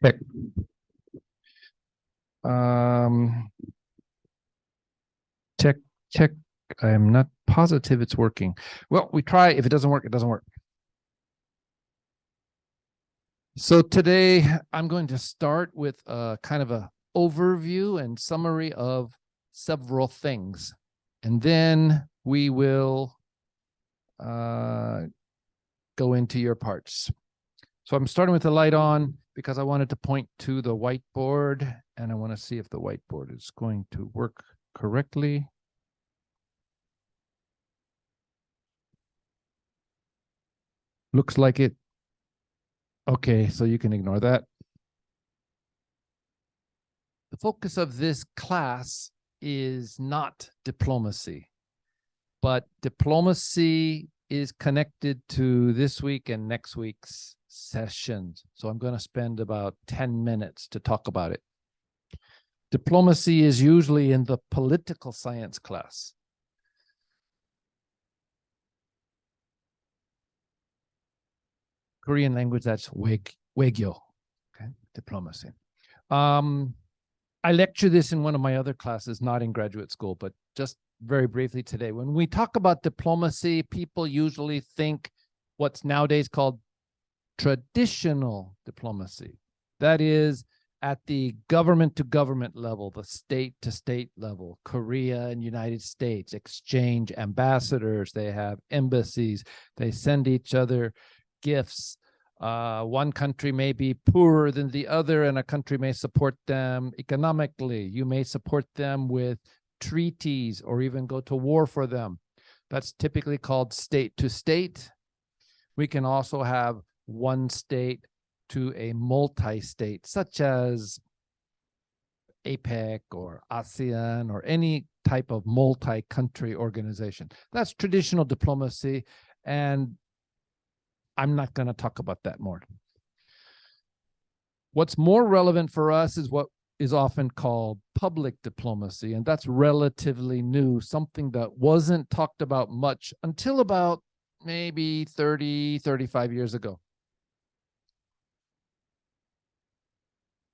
Okay. Check. I am not positive it's working. Well, we try. If it doesn't work, it doesn't work. So today I'm going to start with a kind of a overview and summary of several things. And then we will go into your parts. So I'm starting with the light on because I wanted to point to the whiteboard and I want to see if the whiteboard is going to work correctly. Looks like it. Okay, so you can ignore that. The focus of this class is not diplomacy, but diplomacy is connected to this week and next week's sessions. So I'm going to spend about 10 minutes to talk about it. Diplomacy is usually in the political science class. Korean language, that's wegyo, okay, diplomacy. I lecture this in one of my other classes, not in graduate school, but just very briefly today. When we talk about diplomacy, people usually think what's nowadays called traditional diplomacy. That is at the government-to-government level, the state-to-state level. Korea and United States exchange ambassadors. They have embassies. They send each other gifts. One country may be poorer than the other, and a country may support them economically. You may support them with treaties or even go to war for them. That's typically called state-to-state. We can also have one state to a multi-state, such as APEC or ASEAN or any type of multi-country organization. That's traditional diplomacy, and I'm not going to talk about that more. What's more relevant for us is what is often called public diplomacy, and that's relatively new, something that wasn't talked about much until about maybe 30, 35 years ago.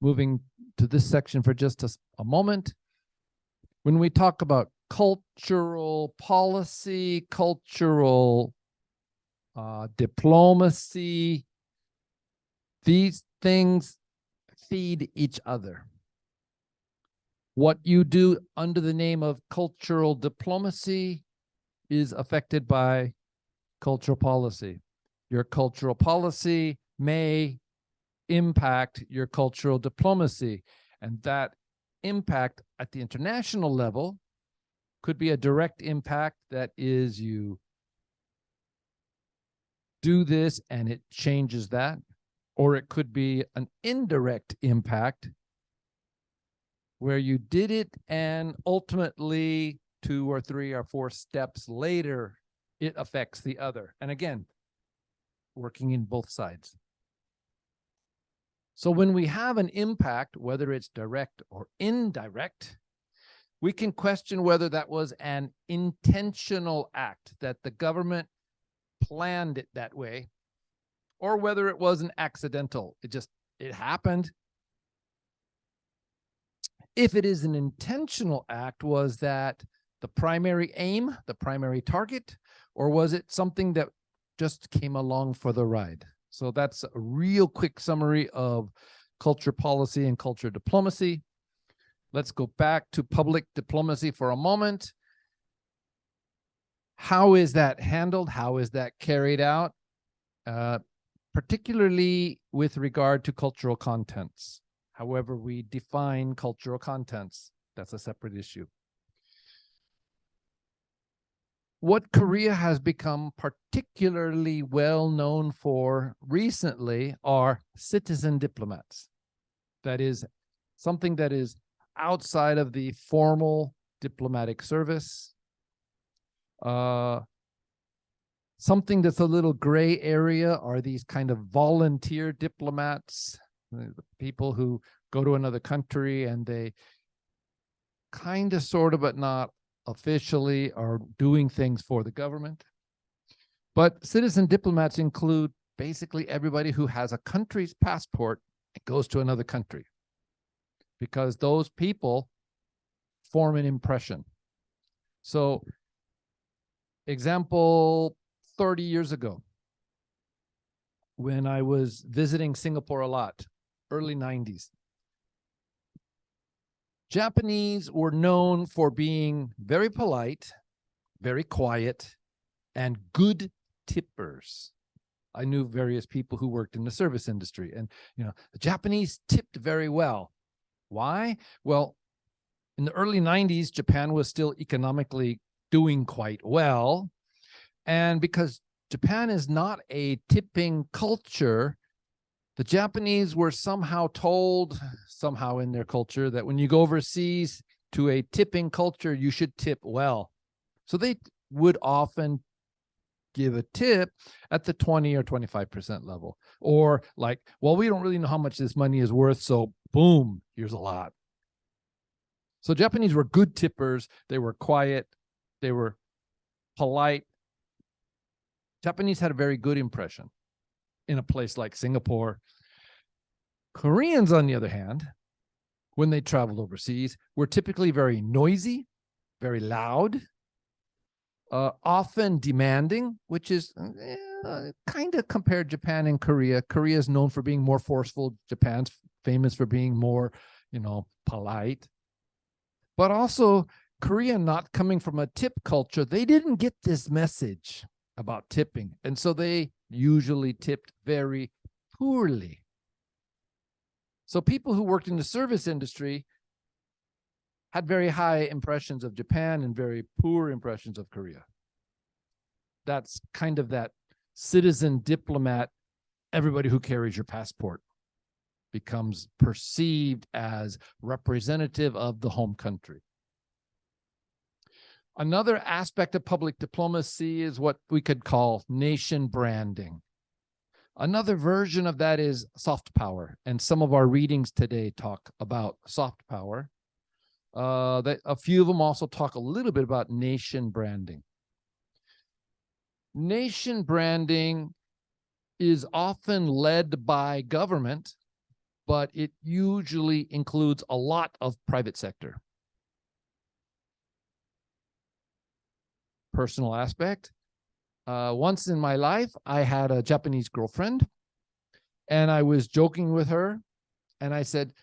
Moving to this section for just a moment. When we talk about cultural policy, cultural diplomacy, these things feed each other. What you do under the name of cultural diplomacy is affected by cultural policy. Your cultural policy may impact your cultural diplomacy, and that impact at the international level could be a direct impact, that is, you do this and it changes that, or it could be an indirect impact where you did it and ultimately 2 or 3 or 4 steps later it affects the other, and again working in both sides. So when we have an impact, whether it's direct or indirect, we can question whether that was an intentional act, that the government planned it that way, or whether it was an accidental. It happened. If it is an intentional act, was that the primary aim, the primary target, or was it something that just came along for the ride? So that's a real quick summary of culture policy and culture diplomacy. Let's go back to public diplomacy for a moment. How is that handled? How is that carried out? Particularly with regard to cultural contents. However we define cultural contents, that's a separate issue. What Korea has become particularly well known for recently are citizen diplomats. That is something that is outside of the formal diplomatic service. Something that's a little gray area are these kind of volunteer diplomats, the people who go to another country and they kind of, sort of, but not officially are doing things for the government. But citizen diplomats include basically everybody who has a country's passport and goes to another country, because those people form an impression. So, example, 30 years ago, when I was visiting Singapore a lot, early 90s, Japanese were known for being very polite, very quiet, and good tippers. I knew various people who worked in the service industry, and the Japanese tipped very well. Why? Well, in the early 90s, Japan was still economically doing quite well. And because Japan is not a tipping culture, the Japanese were somehow told, somehow in their culture, that when you go overseas to a tipping culture, you should tip well. So they would often give a tip at the 20 or 25% level. Or like, well, we don't really know how much this money is worth, so boom, here's a lot. So Japanese were good tippers. They were quiet. They were polite. Japanese had a very good impression in a place like Singapore. Koreans, on the other hand, when they traveled overseas, were typically very noisy, very loud, often demanding, which is kind of compared Japan and Korea. Korea is known for being more forceful. Japan's famous for being more, polite. But also, Korea, not coming from a tip culture, they didn't get this message about tipping. And so they usually tipped very poorly. So people who worked in the service industry had very high impressions of Japan and very poor impressions of Korea. That's kind of that citizen diplomat, everybody who carries your passport becomes perceived as representative of the home country. Another aspect of public diplomacy is what we could call nation branding. Another version of that is soft power, and some of our readings today talk about soft power. A few of them also talk a little bit about nation branding. Nation branding is often led by government, but it usually includes a lot of private sector. Personal aspect. Once in my life, I had a Japanese girlfriend, and I was joking with her, and I said,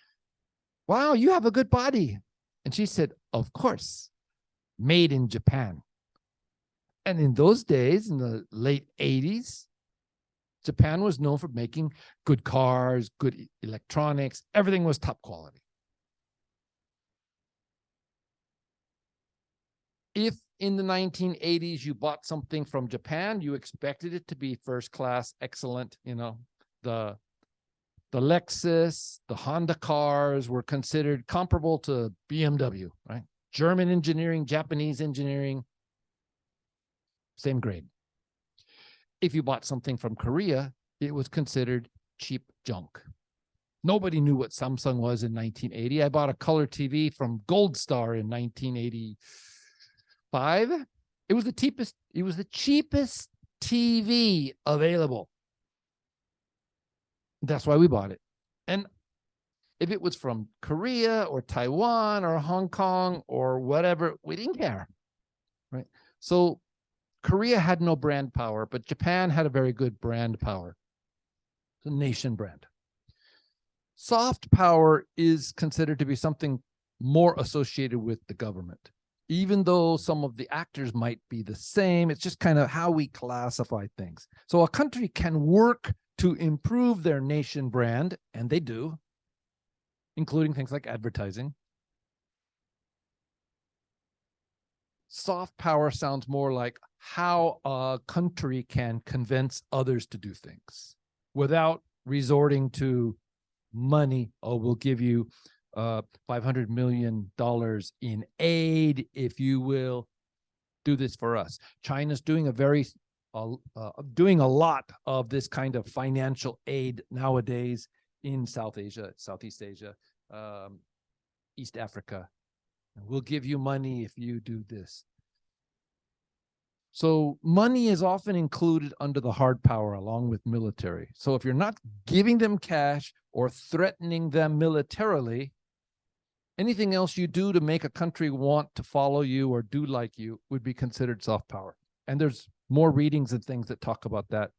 "Wow, you have a good body." And she said, "Of course, made in Japan." And in those days, in the late 80s, Japan was known for making good cars, good electronics. Everything was top quality. If in the 1980s you bought something from Japan, you expected it to be first class, excellent. The Lexus, the Honda cars were considered comparable to BMW, right? German engineering, Japanese engineering, same grade. If you bought something from Korea, it was considered cheap junk. Nobody knew what Samsung was in 1980. I bought a color TV from Gold Star in 1985. It was the cheapest TV available. That's why we bought it. And if it was from Korea or Taiwan or Hong Kong or whatever, we didn't care, right? So Korea had no brand power, but Japan had a very good brand power. It's a nation brand. Soft power is considered to be something more associated with the government. Even though some of the actors might be the same, it's just kind of how we classify things. So a country can work to improve their nation brand, and they do, including things like advertising. Soft power sounds more like how a country can convince others to do things without resorting to money. Oh, we'll give you $500 million in aid if you will do this for us. China's doing doing a lot of this kind of financial aid nowadays in South Asia, Southeast Asia, East Africa. We'll give you money if you do this. So money is often included under the hard power along with military. So if you're not giving them cash or threatening them militarily, anything else you do to make a country want to follow you or do like you would be considered soft power. And there's more readings and things that talk about that.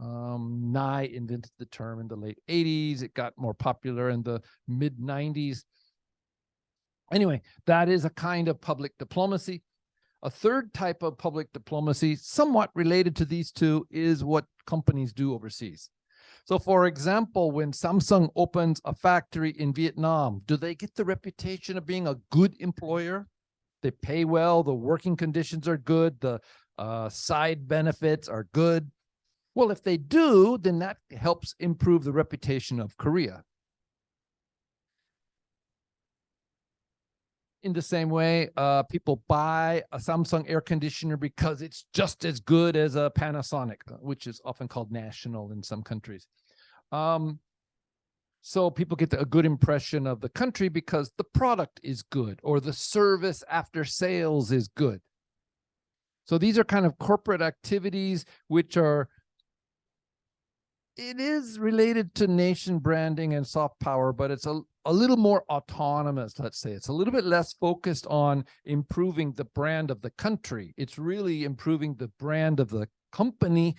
Nye invented the term in the late 80s. It got more popular in the mid 90s. Anyway, that is a kind of public diplomacy. A third type of public diplomacy, somewhat related to these two, is what companies do overseas. So for example, when Samsung opens a factory in Vietnam, do they get the reputation of being a good employer? They pay well, the working conditions are good, the side benefits are good. Well, if they do, then that helps improve the reputation of Korea. In the same way, people buy a Samsung air conditioner because it's just as good as a Panasonic, which is often called national in some countries. So people get a good impression of the country because the product is good or the service after sales is good. So these are kind of corporate activities which are, it is related to nation branding and soft power, but it's a little more autonomous, let's say. It's a little bit less focused on improving the brand of the country. It's really improving the brand of the company,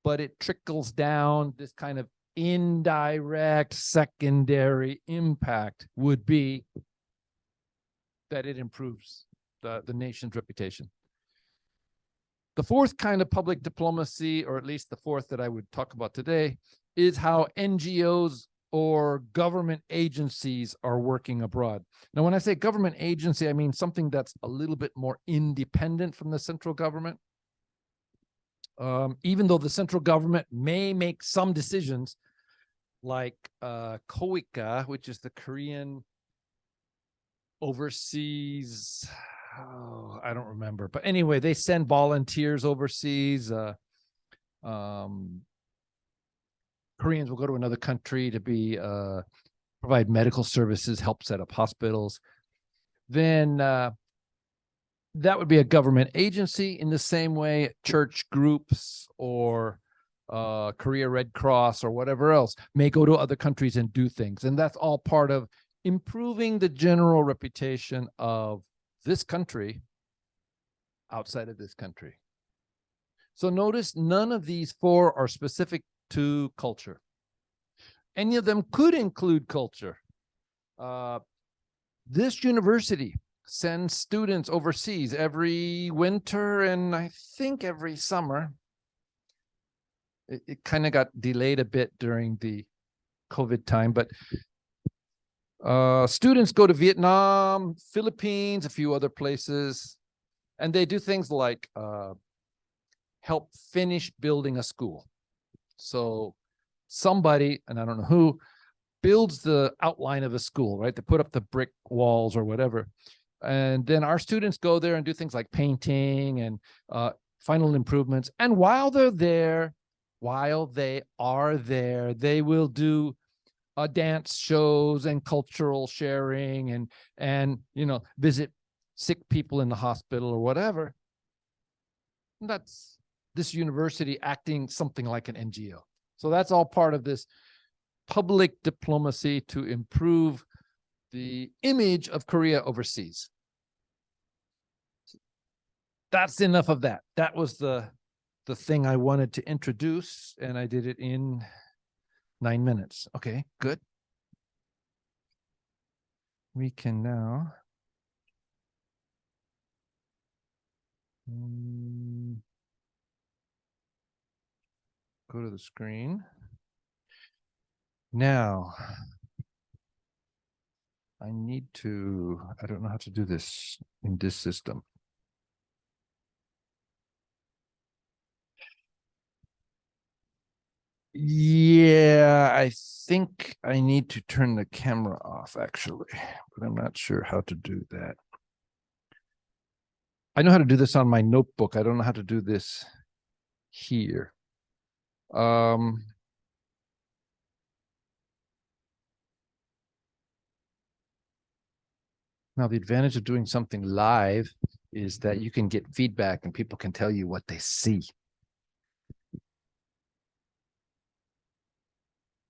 but it trickles down. This kind of indirect secondary impact would be that it improves the nation's reputation. The fourth kind of public diplomacy, or at least the fourth that I would talk about today, is how NGOs or government agencies are working abroad. Now, when I say government agency, I mean something that's a little bit more independent from the central government. Even though the central government may make some decisions, like KOICA, which is the Korean overseas, I don't remember. But anyway, they send volunteers overseas. Koreans will go to another country to be provide medical services, help set up hospitals. Then that would be a government agency. In the same way, church groups or Korea Red Cross or whatever else may go to other countries and do things. And that's all part of improving the general reputation of this country outside of this country. So notice none of these four are specific to culture. Any of them could include culture. This university sends students overseas every winter and I think every summer. It kind of got delayed a bit during the COVID time, but students go to Vietnam, Philippines, a few other places, and they do things like help finish building a school. So somebody, and I don't know who, builds the outline of a school, right? They put up the brick walls or whatever. And then our students go there and do things like painting and final improvements. And while they're there, while they are there, they will do dance shows and cultural sharing and you know, visit sick people in the hospital or whatever. And that's this university acting something like an NGO. So that's all part of this public diplomacy to improve the image of Korea overseas. That's enough of that. That was the thing I wanted to introduce, and I did it in 9 minutes. Okay, good. We can now go to the screen. Now, I don't know how to do this in this system. Yeah, I think I need to turn the camera off actually, but I'm not sure how to do that. I know how to do this on my notebook. I don't know how to do this here. Now the advantage of doing something live is that you can get feedback and people can tell you what they see.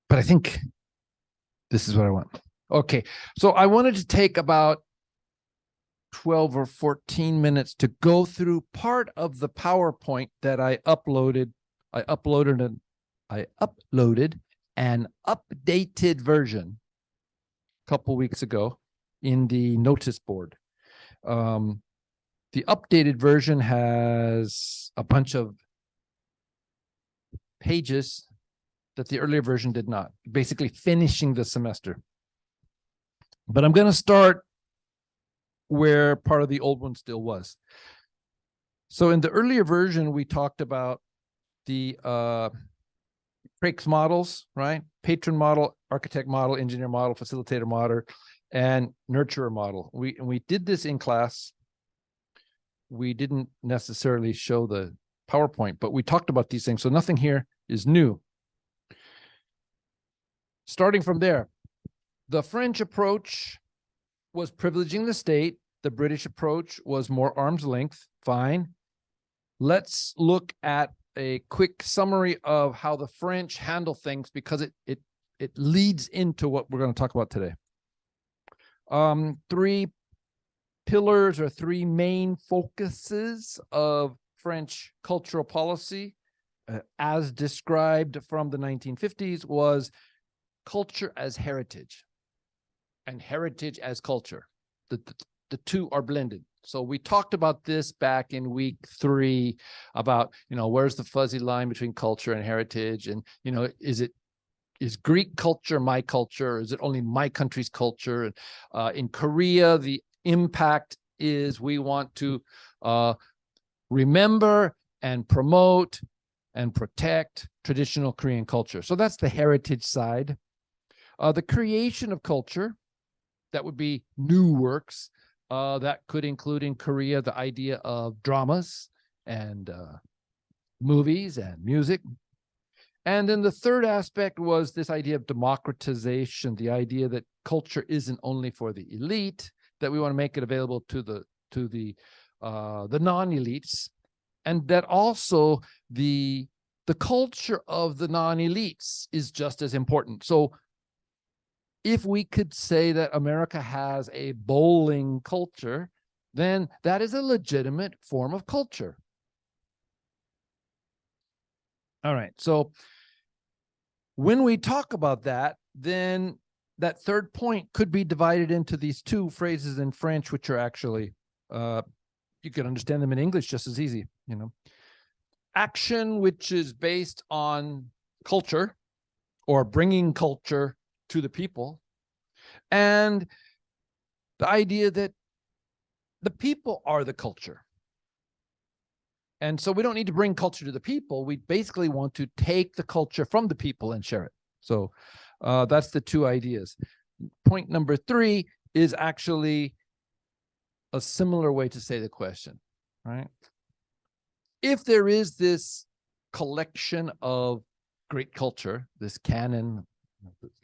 But I think this is what I want. Okay, so I wanted to take about 12 or 14 minutes to go through part of the PowerPoint that I uploaded. I uploaded an updated version a couple weeks ago in the notice board. The updated version has a bunch of pages that the earlier version did not, basically finishing the semester. But I'm going to start where part of the old one still was. So in the earlier version, we talked about the Craig's models, right? Patron model, architect model, engineer model, facilitator model, and nurturer model. We did this in class. We didn't necessarily show the PowerPoint, but we talked about these things. So nothing here is new. Starting from there, the French approach was privileging the state. The British approach was more arm's length. Fine. Let's look at a quick summary of how the French handle things, because it leads into what we're going to talk about today. Three pillars or three main focuses of French cultural policy, as described from the 1950s, was culture as heritage and heritage as culture. The two are blended. So we talked about this back in week 3 about, where's the fuzzy line between culture and heritage? And, is Greek culture my culture? Or is it only my country's culture? In Korea, the impact is we want to remember and promote and protect traditional Korean culture. So that's the heritage side. The creation of culture, that would be new works. That could include in Korea the idea of dramas and movies and music. And then the third aspect was this idea of democratization, the idea that culture isn't only for the elite, that we want to make it available to the non-elites, and that also the culture of the non-elites is just as important. So if we could say that America has a bowling culture, then that is a legitimate form of culture. All right, so when we talk about that, then that third point could be divided into these two phrases in French, which are actually, you can understand them in English just as easy, Action, which is based on culture or bringing culture to the people, and the idea that the people are the culture. And so we don't need to bring culture to the people. We basically want to take the culture from the people and share it. So that's the two ideas. Point number 3 is actually a similar way to say the question, right? If there is this collection of great culture, this canon,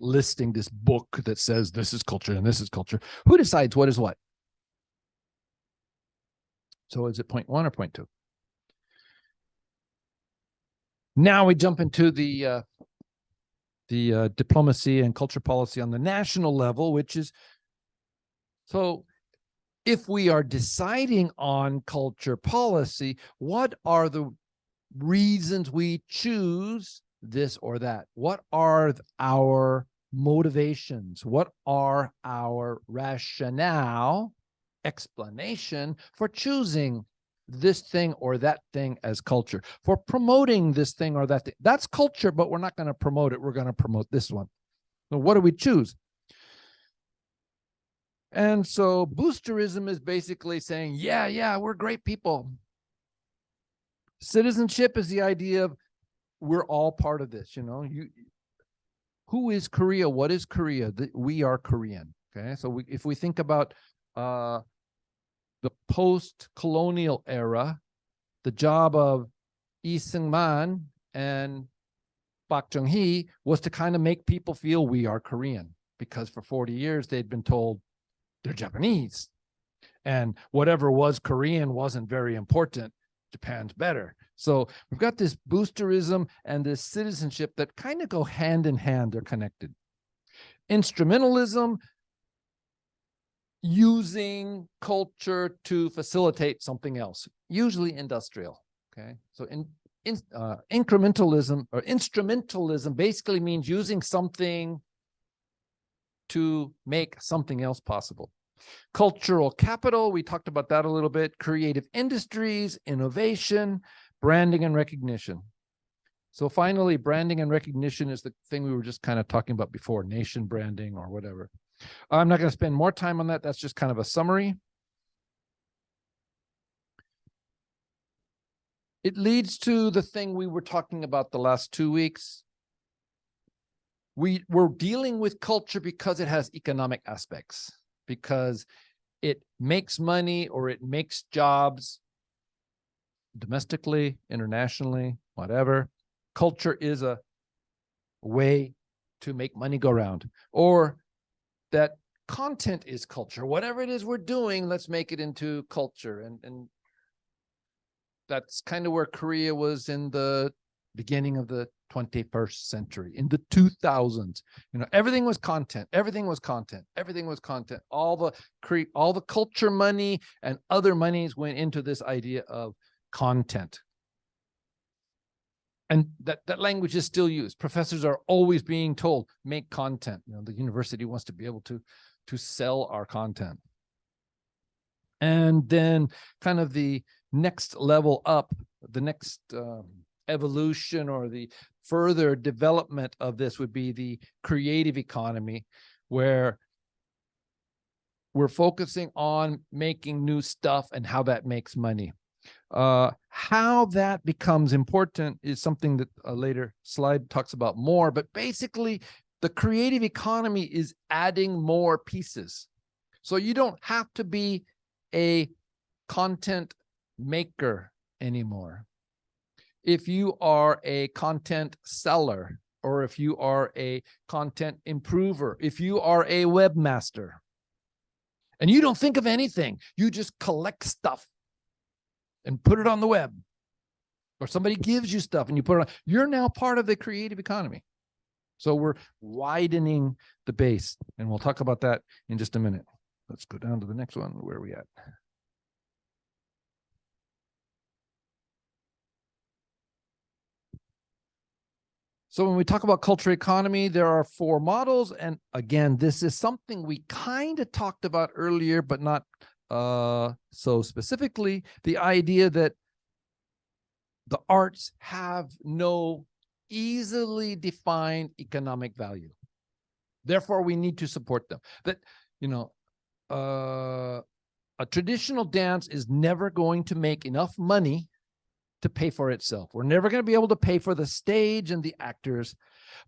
listing, this book that says this is culture and this is culture, who decides what is what? So is it point 1 or point 2? Now we jump into the diplomacy and culture policy on the national level, which is, so if we are deciding on culture policy, what are the reasons we choose this or that? What are our motivations? What are our rationale, explanation for choosing this thing or that thing as culture, for promoting this thing or that thing? That's culture, but we're not going to promote it. We're going to promote this one. So what do we choose? And so boosterism is basically saying, yeah, we're great people. Citizenship is the idea of we're all part of this, who is Korea? What is Korea? We are Korean. Okay, so if we think about the post-colonial era, the job of Lee Seung-man and Park Chung-hee was to kind of make people feel we are Korean, because for 40 years they'd been told they're Japanese. And whatever was Korean wasn't very important. Japan's better. So we've got this boosterism and this citizenship that kind of go hand in hand. They're connected. Instrumentalism, using culture to facilitate something else, usually industrial. Okay, so incrementalism or instrumentalism basically means using something to make something else possible. Cultural capital, we talked about that a little bit. Creative industries, innovation, branding and recognition. So finally, branding and recognition is the thing we were just kind of talking about before, nation branding or whatever. I'm not going to spend more time on that. That's just kind of a summary. It leads to the thing we were talking about the last 2 weeks. We're dealing with culture because it has economic aspects, because it makes money or it makes jobs domestically, internationally, whatever. Culture is a way to make money go around, or that content is culture. Whatever it is we're doing, let's make it into culture. And that's kind of where Korea was in the beginning of the 21st century, in the 2000s. You know, everything was content. Everything was content. Everything was content. All the culture money and other monies went into this idea of content. And that language is still used. Professors are always being told, make content. You know, the university wants to be able to sell our content. And then kind of the next level up, the next evolution or the further development of this would be the creative economy, where we're focusing on making new stuff and how that makes money. How that becomes important is something that a later slide talks about more, but basically the creative economy is adding more pieces. So you don't have to be a content maker anymore. If you are a content seller, or if you are a content improver, if you are a webmaster, and you don't think of anything, you just collect stuff and put it on the web, or somebody gives you stuff and you put it on, you're now part of the creative economy. So we're widening the base, and we'll talk about that in just a minute. Let's go down to the next one. Where are we at? So when we talk about culture economy, there are 4 models. And again, this is something we kind of talked about earlier, but not so specifically. The idea that the arts have no easily defined economic value. Therefore, we need to support them. That, you know, a traditional dance is never going to make enough money to pay for itself. We're never going to be able to pay for the stage and the actors,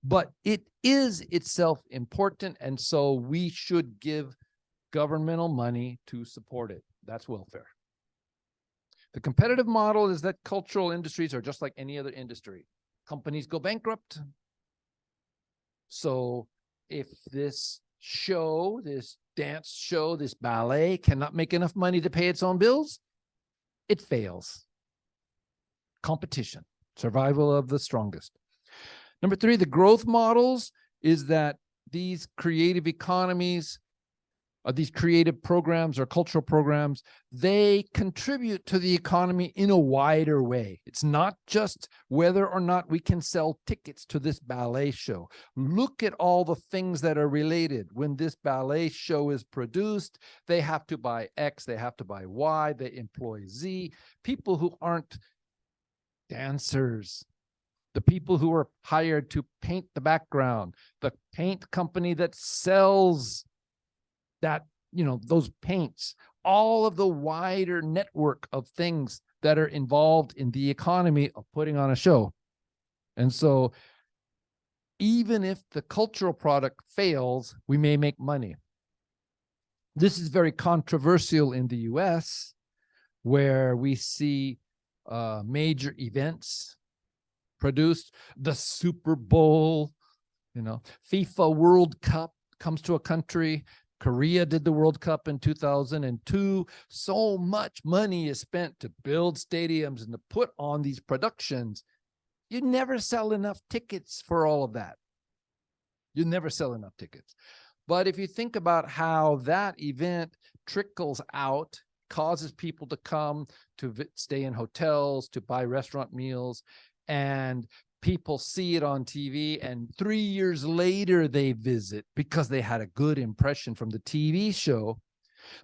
but it is itself important, and so we should give governmental money to support it. That's welfare. The competitive model is that cultural industries are just like any other industry. Companies go bankrupt. So if this show, this dance show, this ballet cannot make enough money to pay its own bills, it fails. Competition, survival of the strongest. Number 3, the growth models is that these creative economies, these creative programs or cultural programs, they contribute to the economy in a wider way. It's not just whether or not we can sell tickets to this ballet show. Look at all the things that are related. When this ballet show is produced, they have to buy X, they have to buy Y, they employ Z. People who aren't dancers, the people who are hired to paint the background, the paint company that sells that, you know, those paints, all of the wider network of things that are involved in the economy of putting on a show. And so even if the cultural product fails, we may make money. This is very controversial in the US, where we see major events produced, the Super Bowl, you know, FIFA World Cup comes to a country, Korea did the World Cup in 2002. So much money is spent to build stadiums and to put on these productions. You never sell enough tickets for all of that. You never sell enough tickets. But if you think about how that event trickles out, causes people to come to stay in hotels, to buy restaurant meals, and people see it on TV, and 3 years later they visit because they had a good impression from the TV show,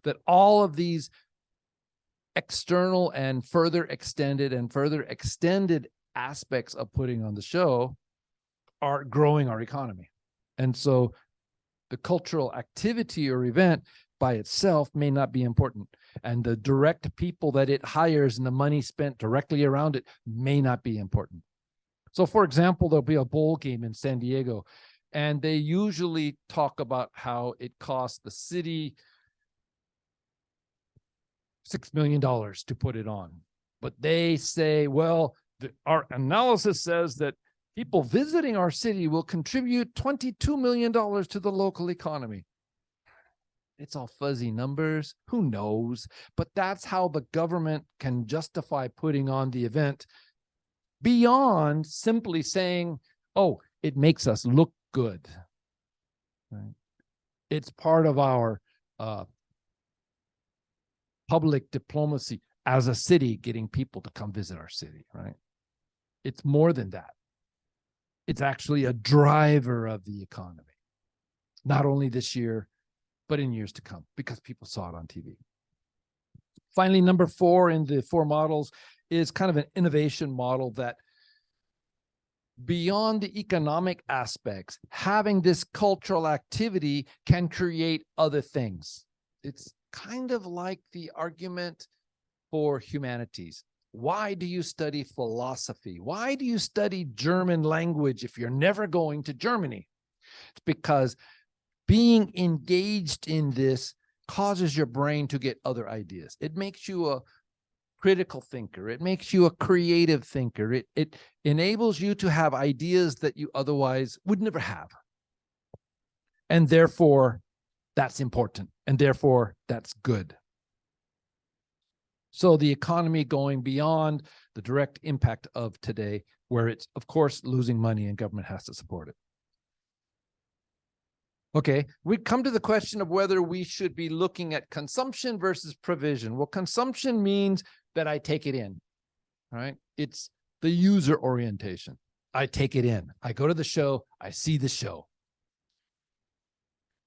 that all of these external and further extended aspects of putting on the show are growing our economy. And so the cultural activity or event by itself may not be important, and the direct people that it hires and the money spent directly around it may not be important. So for example, there'll be a bowl game in San Diego, and they usually talk about how it costs the city $6 million to put it on. But they say, well, our analysis says that people visiting our city will contribute $22 million to the local economy. It's all fuzzy numbers. Who knows? But that's how the government can justify putting on the event, beyond simply saying, oh, it makes us look good. Right? It's part of our public diplomacy as a city, getting people to come visit our city, right? It's more than that. It's actually a driver of the economy, not only this year, but in years to come, because people saw it on TV. Finally, number 4 in the 4 models is kind of an innovation model that, beyond the economic aspects, having this cultural activity can create other things. It's kind of like the argument for humanities. Why do you study philosophy? Why do you study German language if you're never going to Germany? It's because being engaged in this causes your brain to get other ideas. It makes you a critical thinker. It makes you a creative thinker. It enables you to have ideas that you otherwise would never have. And therefore, that's important. And therefore, that's good. So the economy going beyond the direct impact of today, where it's, of course, losing money and government has to support it. Okay, we come to the question of whether we should be looking at consumption versus provision. Well, consumption means that I take it in, right? It's the user orientation. I take it in. I go to the show, I see the show.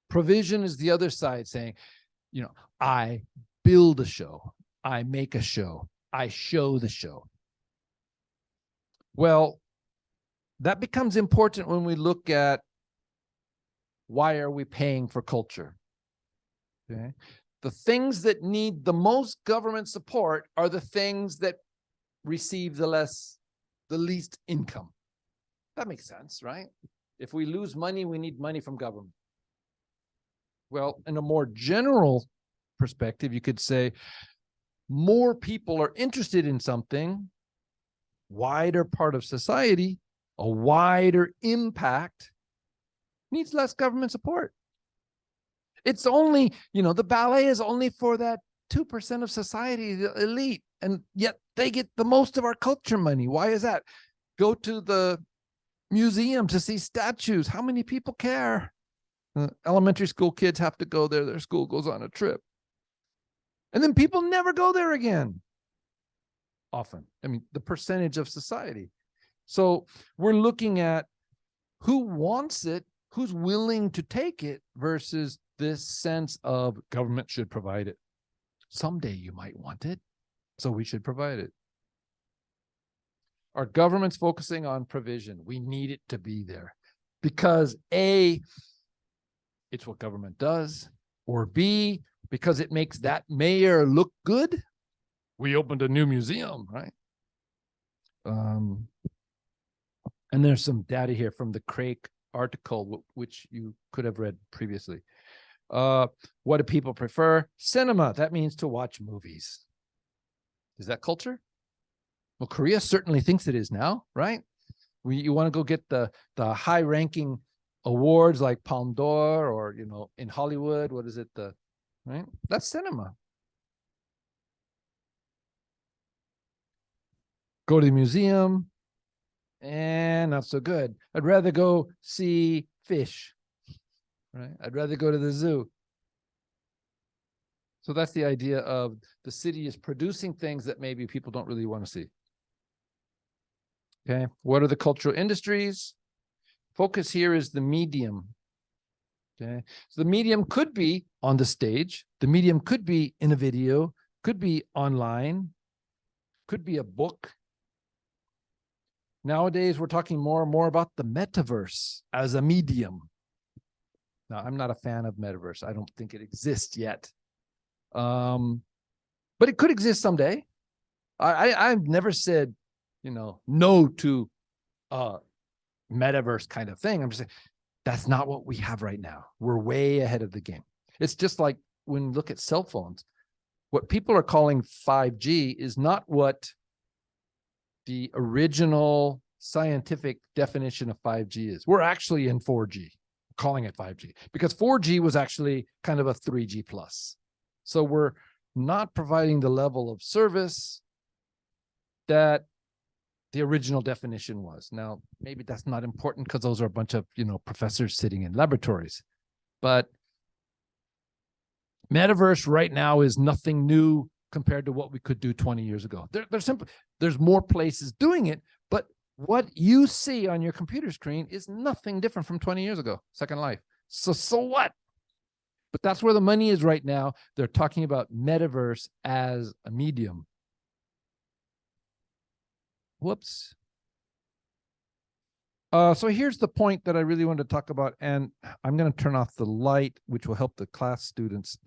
Provision is the other side, saying, you know, I build a show, I make a show, I show the show. Well, that becomes important when we look at why are we paying for culture? Okay. The things that need the most government support are the things that receive the least income. That makes sense, right? If we lose money, we need money from government. Well, in a more general perspective, you could say more people are interested in something, wider part of society, a wider impact, needs less government support. It's only, you know, the ballet is only for that 2% of society, the elite, and yet they get the most of our culture money. Why is that? Go to the museum to see statues. How many people care? Elementary school kids have to go there. Their school goes on a trip. And then people never go there again. Often. I mean, the percentage of society. So we're looking at who wants it, who's willing to take it, versus this sense of government should provide it. Someday you might want it, so we should provide it. Our government's focusing on provision. We need it to be there because A, it's what government does, or B, because it makes that mayor look good. We opened a new museum, right? And there's some data here from the Craik article, which you could have read previously. What do people prefer? Cinema. That means to watch movies. Is that culture? Well, Korea certainly thinks it is now, right? You want to go get the high-ranking awards like Palme d'Or, or, in Hollywood, what is it? Right? That's cinema. Go to the museum, and not so good. I'd rather go see fish, right? I'd rather go to the zoo. So that's the idea of the city is producing things that maybe people don't really want to see. Okay, what are the cultural industries? Focus here is the medium. Okay, so the medium could be on the stage. The medium could be in a video, could be online, could be a book. Nowadays, we're talking more and more about the metaverse as a medium. Now, I'm not a fan of metaverse. I don't think it exists yet. But it could exist someday. I've never said, no to metaverse kind of thing. I'm just saying that's not what we have right now. We're way ahead of the game. It's just like when you look at cell phones, what people are calling 5G is not what the original scientific definition of 5G is. We're actually in 4G, calling it 5G, because 4G was actually kind of a 3G plus. So we're not providing the level of service that the original definition was. Now, maybe that's not important because those are a bunch of, professors sitting in laboratories. But metaverse right now is nothing new compared to what we could do 20 years ago. There's more places doing it, but what you see on your computer screen is nothing different from 20 years ago, Second Life. So what? But that's where the money is right now. They're talking about metaverse as a medium. Whoops. So here's the point that I really wanted to talk about, and I'm going to turn off the light, which will help the class students.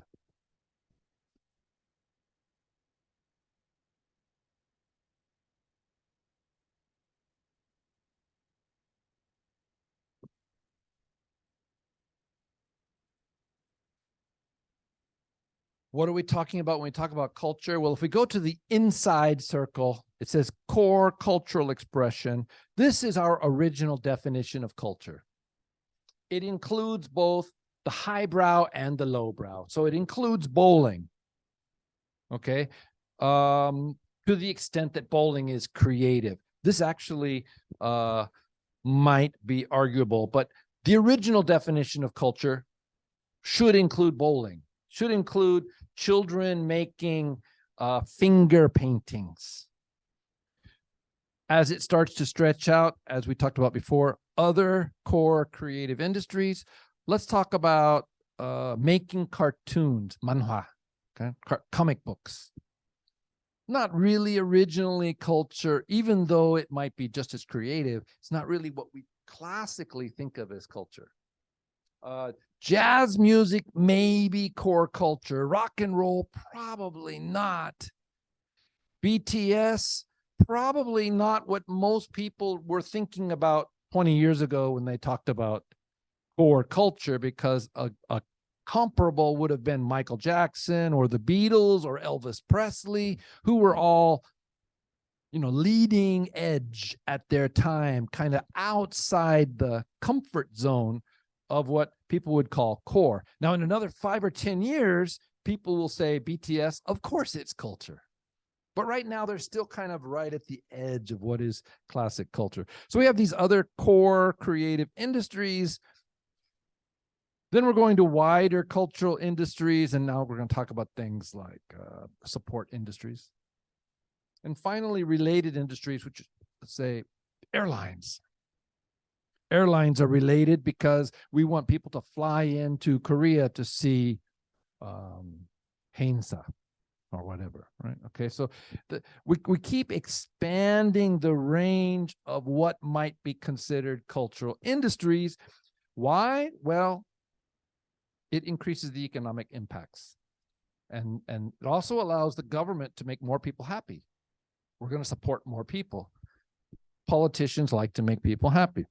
What are we talking about when we talk about culture? Well, if we go to the inside circle, it says core cultural expression. This is our original definition of culture. It includes both the highbrow and the lowbrow. So it includes bowling, okay? To the extent that bowling is creative. This actually might be arguable, but the original definition of culture should include bowling, should include children making finger paintings. As it starts to stretch out, as we talked about before, other core creative industries, let's talk about making cartoons, manhwa, okay? Comic books. Not really originally culture, even though it might be just as creative. It's not really what we classically think of as culture. Jazz music, maybe core culture. Rock and roll, probably not. BTS, probably not what most people were thinking about 20 years ago when they talked about core culture, because a comparable would have been Michael Jackson or the Beatles or Elvis Presley, who were all, leading edge at their time, kind of outside the comfort zone of what people would call core. Now, in another 5 or 10 years, people will say BTS, of course it's culture. But right now, they're still kind of right at the edge of what is classic culture. So we have these other core creative industries. Then we're going to wider cultural industries, and now we're going to talk about things like support industries. And finally, related industries, which is, let's say, airlines. Airlines are related because we want people to fly into Korea to see Hainsa or whatever, right? Okay, so we keep expanding the range of what might be considered cultural industries. Why? Well, it increases the economic impacts. And it also allows the government to make more people happy. We're going to support more people. Politicians like to make people happy.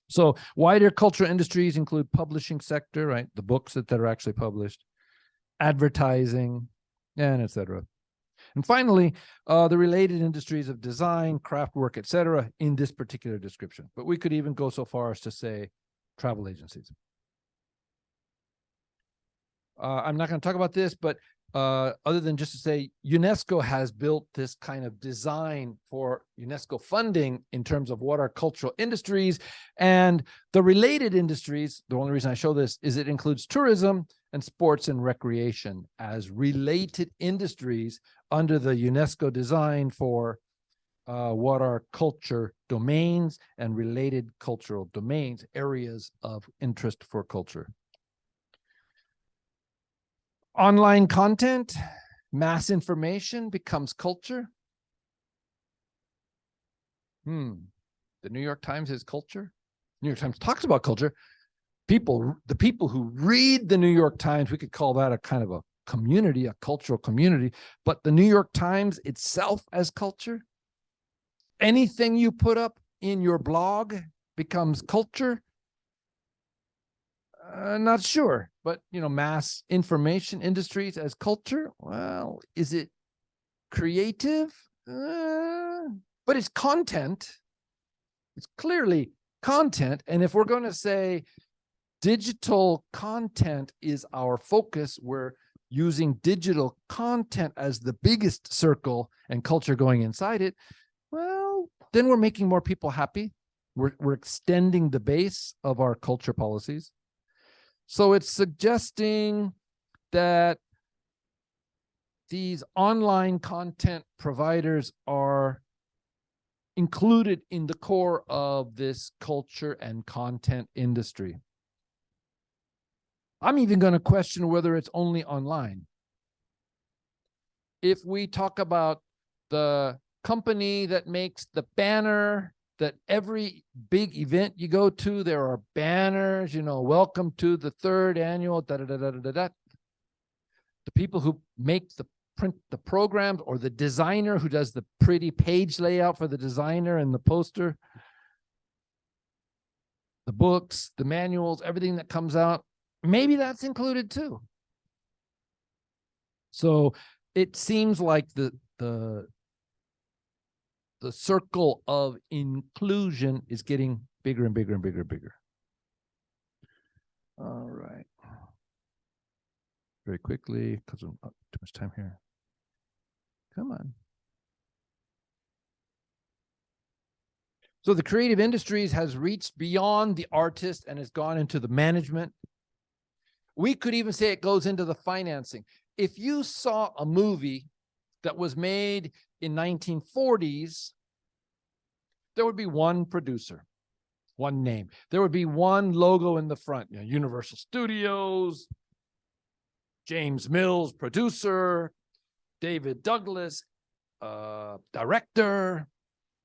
So wider cultural industries include publishing sector, right? The books that are actually published, advertising, and etc. And finally, the related industries of design, craft work, etc., in this particular description. But we could even go so far as to say travel agencies. I'm not going to talk about this, but other than just to say UNESCO has built this kind of design for UNESCO funding in terms of what are cultural industries, and the related industries. The only reason I show this is it includes tourism and sports and recreation as related industries under the UNESCO design for what are culture domains and related cultural domains, areas of interest for culture. Online content, mass information becomes culture. The New York Times is culture. New York Times talks about culture. The people who read the New York Times, we could call that a kind of a community, a cultural community, but the New York Times itself as culture, anything you put up in your blog becomes culture. Not sure, but mass information industries as culture. Well, is it creative? But it's content. It's clearly content. And if we're going to say digital content is our focus, we're using digital content as the biggest circle and culture going inside it. Well, then we're making more people happy. We're extending the base of our culture policies. So it's suggesting that these online content providers are included in the core of this culture and content industry. I'm even going to question whether it's only online. If we talk about the company that makes the banner that every big event you go to, there are banners, welcome to the 3rd annual, The people who make print the programs, or the designer who does the pretty page layout for the designer and the poster, the books, the manuals, everything that comes out, maybe that's included too. So it seems like the circle of inclusion is getting bigger and bigger and bigger and bigger. All right. Very quickly, because I'm not too much time here. Come on. So the creative industries has reached beyond the artist and has gone into the management. We could even say it goes into the financing. If you saw a movie that was made in 1940s, there would be one producer, one name. There would be one logo in the front, Universal Studios, James Mills, producer, David Douglas, director,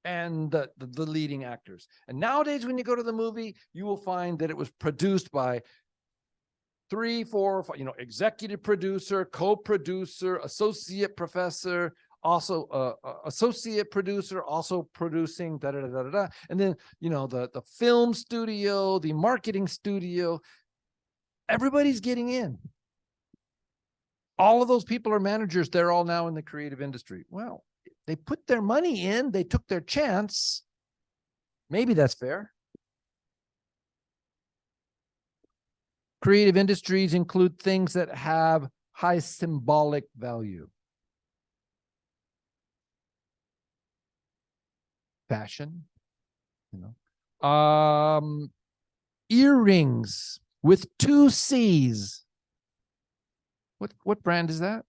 and the leading actors. And nowadays, when you go to the movie, you will find that it was produced by 3, 4, 5, executive producer, co-producer, associate professor, also associate producer, also producing, and then the film studio, the marketing studio, everybody's getting in. All of those people are managers. They're all now in the creative industry. Well, they put their money in, they took their chance. Maybe that's fair. Creative industries include things that have high symbolic value. Fashion, earrings with 2 C's. What brand is that?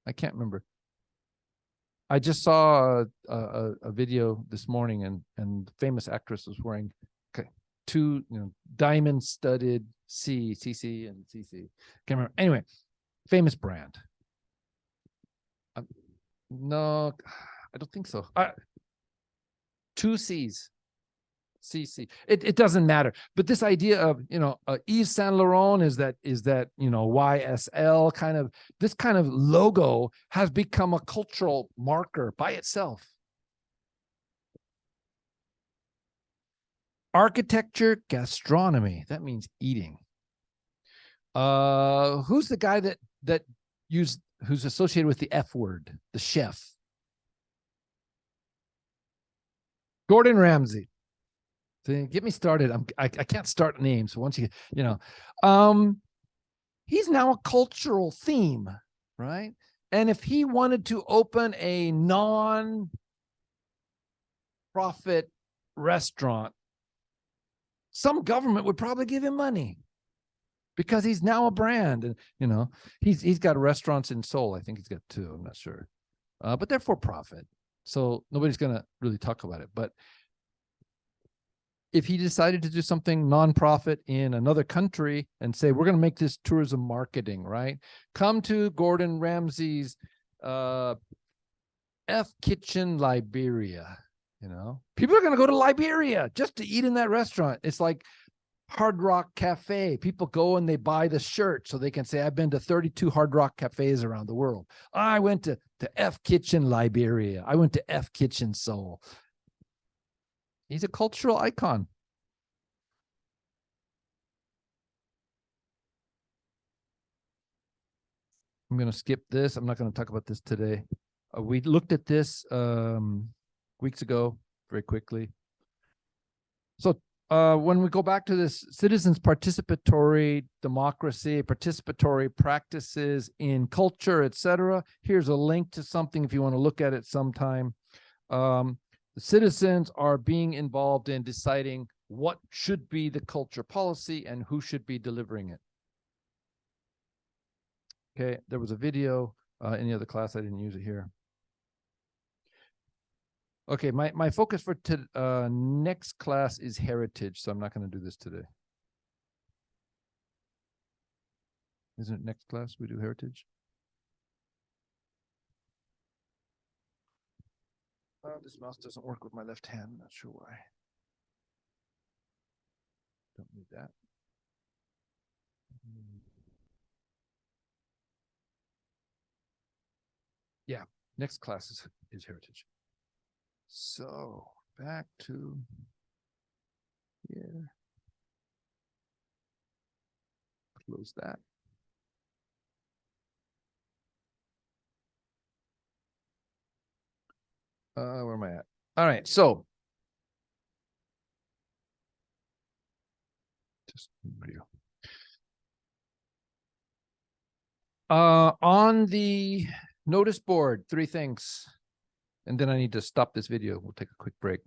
I can't remember. I just saw a video this morning, and the famous actress was wearing 2 diamond studded CC and CC. Can't remember. Anyway, famous brand. No, I don't think so. 2 C's. CC. It doesn't matter. But this idea of, Yves Saint Laurent is that, YSL kind of, this kind of logo has become a cultural marker by itself. Architecture, gastronomy. That means eating. Who's the guy that used who's associated with the F word, the chef. Gordon Ramsay. See, get me started. I can't start names. So once you he's now a cultural theme, right? And if he wanted to open a non-profit restaurant, some government would probably give him money because he's now a brand. And, he's got restaurants in Seoul. I think he's got 2. I'm not sure. But they're for profit. So nobody's going to really talk about it. But if he decided to do something nonprofit in another country and say, we're going to make this tourism marketing, right? Come to Gordon Ramsay's F Kitchen Liberia, People are going to go to Liberia just to eat in that restaurant. It's like Hard Rock Cafe. People go and they buy the shirt so they can say, I've been to 32 Hard Rock cafes around the world. I went to F Kitchen Liberia. I went to F Kitchen Seoul. He's a cultural icon. I'm going to skip this. I'm not going to talk about this today. We looked at this weeks ago very quickly. So when we go back to this citizens' participatory democracy, participatory practices in culture, etc., here's a link to something if you want to look at it sometime. The citizens are being involved in deciding what should be the culture policy and who should be delivering it. Okay, there was a video in the other class. I didn't use it here. Okay, my focus for next class is heritage, so I'm not going to do this today. Isn't it next class we do heritage? This mouse doesn't work with my left hand. I'm not sure why. Don't need that. Yeah, next class is heritage. So back to here. Close that. Where am I at? All right, so just video. On the notice board, 3 things. And then I need to stop this video. We'll take a quick break.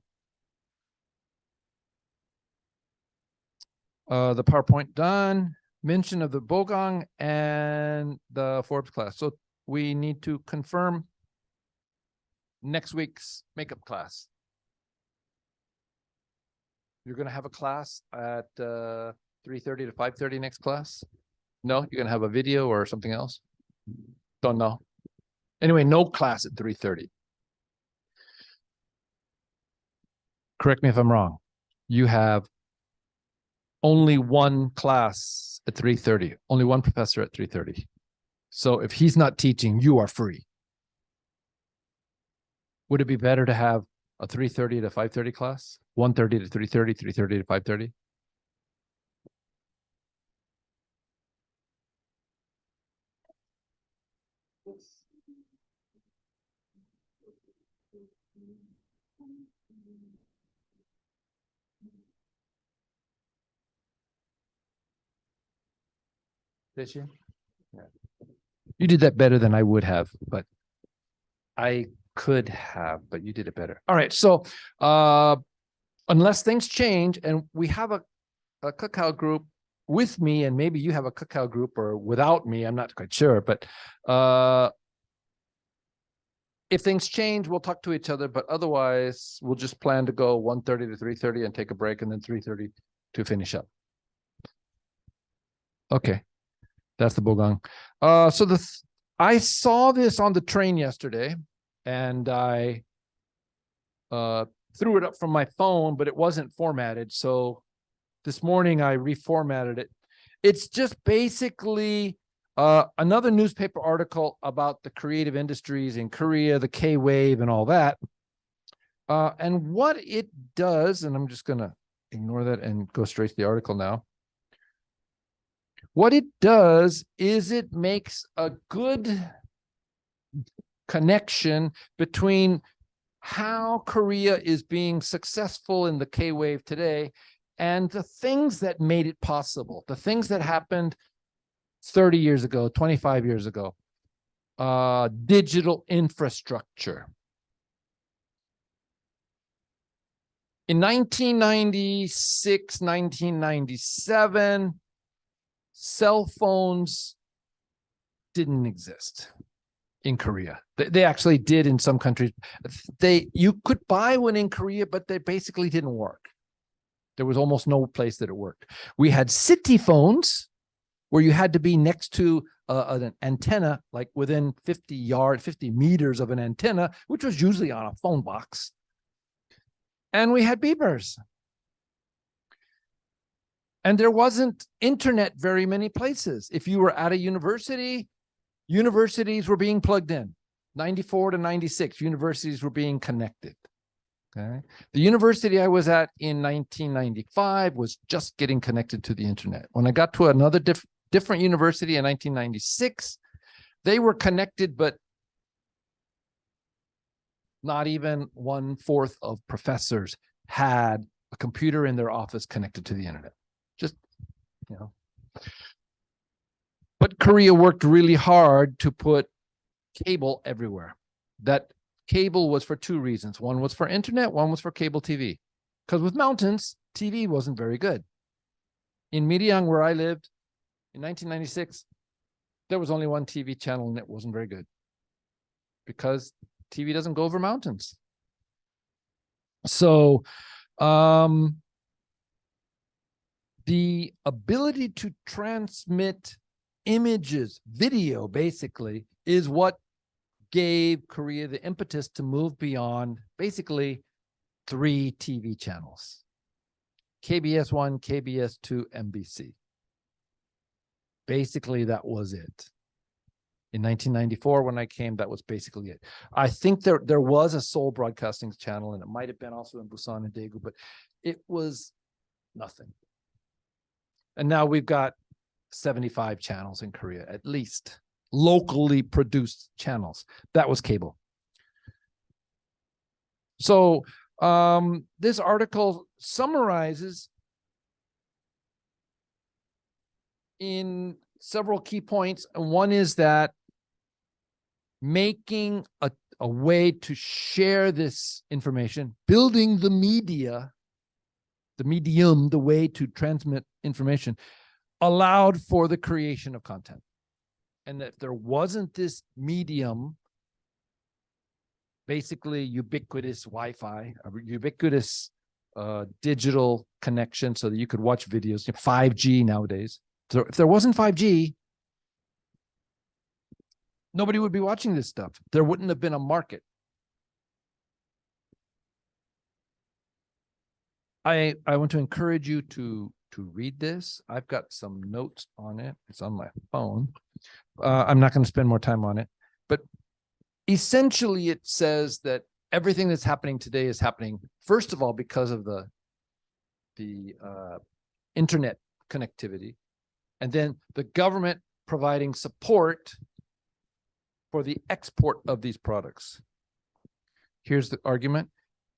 The PowerPoint done. Mention of the Bogong and the Forbes class. So we need to confirm next week's makeup class. You're going to have a class at 3:30 to 5:30 next class? No? You're going to have a video or something else? Don't know. Anyway, no class at 3:30. Correct me if I'm wrong. You have only one class at 3:30, only one professor at 3:30. So if he's not teaching, you are free. Would it be better to have a 3:30 to 5:30 class? 1:30 to 3:30, 3:30 to 5:30? Did you? Yeah. You did that better than I would have, but I could have, but you did it better. All right. So unless things change and we have a cookout group with me, and maybe you have a cookout group or without me, I'm not quite sure, but if things change, we'll talk to each other, but otherwise we'll just plan to go 1:30 to 3:30 and take a break, and then 3:30 to finish up. Okay. That's the Bogong. So I saw this on the train yesterday, and I threw it up from my phone, but it wasn't formatted. So this morning I reformatted it. It's just basically another newspaper article about the creative industries in Korea, the K-wave and all that. And what it does, and I'm just going to ignore that and go straight to the article now. What it does is it makes a good connection between how Korea is being successful in the K-wave today and the things that made it possible, the things that happened 30 years ago, 25 years ago. Digital infrastructure. In 1996, 1997, cell phones didn't exist in Korea. They actually did in some countries. You could buy one in Korea, but they basically didn't work. There was almost no place that it worked. We had city phones where you had to be next to an antenna, like within 50 meters of an antenna, which was usually on a phone box. And we had beepers. And there wasn't internet very many places. If you were at a university, universities were being plugged in. 94 to 96, universities were being connected. Okay. The university I was at in 1995 was just getting connected to the internet. When I got to another different university in 1996, they were connected, but not even 1/4 of professors had a computer in their office connected to the internet. Just, you know. But Korea worked really hard to put cable everywhere. That cable was for two reasons. One was for internet, one was for cable TV. Because with mountains, TV wasn't very good. In Miryang, where I lived, in 1996, there was only one TV channel and it wasn't very good. Because TV doesn't go over mountains. So the ability to transmit images, video, basically, is what gave Korea the impetus to move beyond basically 3 TV channels: KBS 1, KBS 2, MBC. Basically, that was it. In 1994, when I came, that was basically it. I think there was a Seoul Broadcasting channel, and it might have been also in Busan and Daegu, but it was nothing. And now we've got 75 channels in Korea, at least locally produced channels. That was cable. So this article summarizes in several key points. And one is that making a way to share this information, building the media, the medium, the way to transmit information, allowed for the creation of content. And that if there wasn't this medium, basically ubiquitous Wi-Fi, ubiquitous digital connection so that you could watch videos, 5G nowadays. So if there wasn't 5G, nobody would be watching this stuff. There wouldn't have been a market. I want to encourage you to read this. I've got some notes on it. It's on my phone. I'm not going to spend more time on it. But essentially, it says that everything that's happening today is happening, first of all, because of the internet connectivity, and then the government providing support for the export of these products. Here's the argument.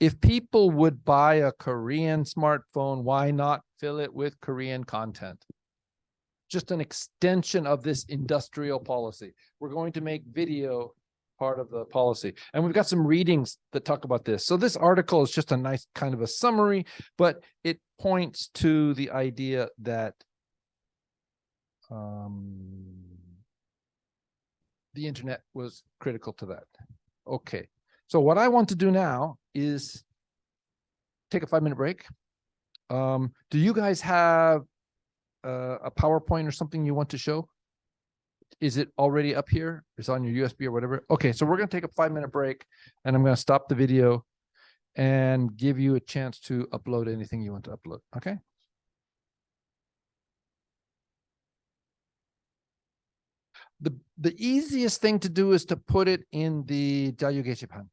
If people would buy a Korean smartphone, why not fill it with Korean content? Just an extension of this industrial policy. We're going to make video part of the policy. And we've got some readings that talk about this. So this article is just a nice kind of a summary, but it points to the idea that the internet was critical to that. Okay. So what I want to do now is take a 5-minute break. Do you guys have a PowerPoint or something you want to show? Is it already up here? It's on your USB or whatever. Okay, so we're going to take a 5-minute break, and I'm going to stop the video and give you a chance to upload anything you want to upload. Okay. The easiest thing to do is to put it in the 자유 게시판.